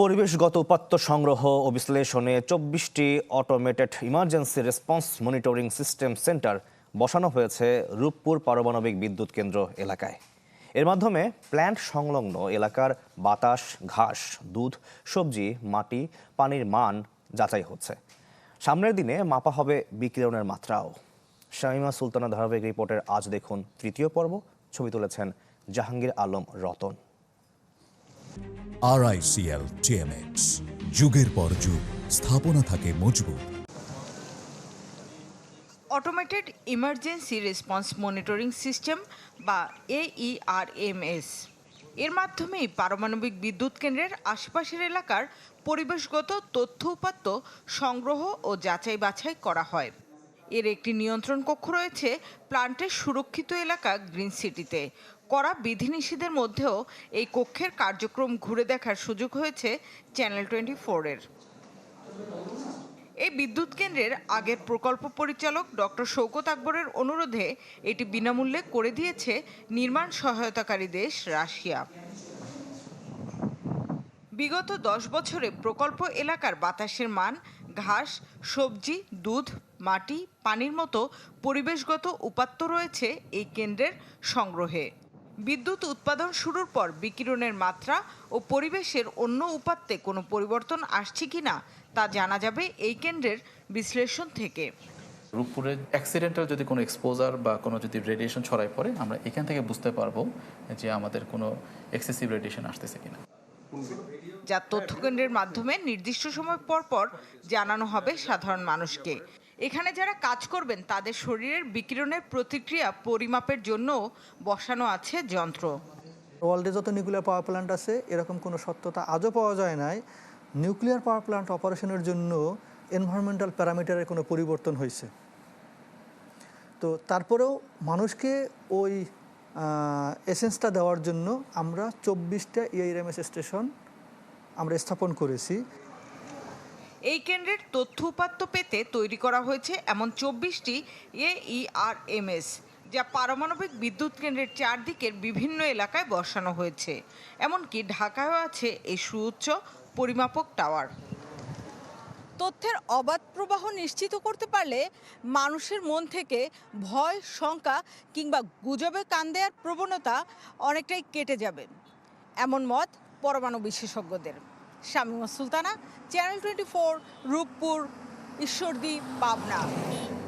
পরিবেশগত উপাত্ত সংগ্রহ ও বিশ্লেষণে ২৪টি automated emergency response monitoring system centre বসানো হয়েছে রূপপুর পারমাণবিক বিদ্যুৎ কেন্দ্র এলাকায়। এর মাধ্যমে প্ল্যান্ট সংলগ্ন এলাকার বাতাস, ঘাস, দুধ, সবজি, মাটি, পানির মান যাচাই হচ্ছে। সামনের দিনে মাপা হবে বিকিরণের মাত্রাও। শামিমা সুলতানা ধারাবাহিক রিপোর্টের আজ দেখুন তৃতীয় পর্ব। ছবি তুলেছেন জাহাঙ্গীর আলম রতন। RICL TMX, যুগের পর যুগ স্থাপনা থাকে মজবুত। Automated emergency response monitoring system বা AERMS এর মাধ্যমেই পারমাণবিক বিদ্যুৎ কেন্দ্রের আশেপাশের এলাকার পরিবেশগত তথ্য উপাত্ত সংগ্রহ ও যাচাই বাছাই করা হয়। এর একটি নিয়ন্ত্রণ কক্ষ রয়েছে প্লান্টের সুরক্ষিত এলাকা গ্রিন সিটিতে। করা বিধিনিষেধের মধ্যেও এই কক্ষের কার্যক্রম ঘুরে দেখার সুযোগ হয়েছে চ্যানেল 24-এর। এই বিদ্যুৎ কেন্দ্রের আগের প্রকল্প পরিচালক ডক্টর শওকত আকবরের অনুরোধে এটি বিনামূল্যে করে দিয়েছে নির্মাণ সহায়তাকারী দেশ রাশিয়া। বিগত 10 বছরে প্রকল্প এলাকার বাতাসের মান, ঘাস, সবজি, দুধ, মাটি, পানির মতো পরিবেশগত উপাত্ত রয়েছে এই কেন্দ্রের সংগ্রহে। বিদ্যুৎ উৎপাদন শুরুর পর বিকিরণের মাত্রা ও পরিবেশের অন্য উপাত্তে কোনো পরিবর্তন আসছে কিনা তা জানা যাবে এই কেন্দ্রের বিশ্লেষণ থেকে। রূপপুরে অ্যাক্সিডেন্টাল যদি কোনো এক্সপোজার বা কোনো যদি রেডিয়েশন ছড়ায় পড়ে, আমরা এখান থেকে বুঝতে পারবো যে আমাদের কোনো এক্সেসিভ রেডিয়েশন আসতেছে কিনা, যা তথ্যকেন্দ্রের মাধ্যমে নির্দিষ্ট সময় পর পর জানানো হবে সাধারণ মানুষকে। এখানে যারা কাজ করবেন তাদের শরীরের বিকিরণের প্রতিক্রিয়া পরিমাপের জন্য বসানো আছে যন্ত্র। ওয়ার্ল্ডে যত নিউক্লিয়ার পাওয়ার প্ল্যান্ট আছে এরকম কোনো সত্যতা আজও পাওয়া যায় নাই নিউক্লিয়ার পাওয়ার প্ল্যান্ট অপারেশনের জন্য এনভায়রনমেন্টাল প্যারামিটারের কোনো পরিবর্তন হয়েছে। তো তারপরেও মানুষকে ওই এসেন্সটা দেওয়ার জন্য আমরা 24টা EIRMS স্টেশন আমরা স্থাপন করেছি। এই কেন্দ্রের তথ্য উপাত্ত পেতে তৈরি করা হয়েছে এমন 24টি AERMS, যা পারমাণবিক বিদ্যুৎ কেন্দ্রের চারদিকের বিভিন্ন এলাকায় বসানো হয়েছে। এমনকি ঢাকায়ও আছে এই সুউচ্চ পরিমাপক টাওয়ার। তথ্যের অবাধ প্রবাহ নিশ্চিত করতে পারলে মানুষের মন থেকে ভয়, শঙ্কা কিংবা গুজবে কান দেওয়ার প্রবণতা অনেকটাই কেটে যাবে, এমন মত পরমাণু বিশেষজ্ঞদের। শামিমা সুলতানা, চ্যানেল 24, রূপপুর, ঈশ্বরদী, পাবনা।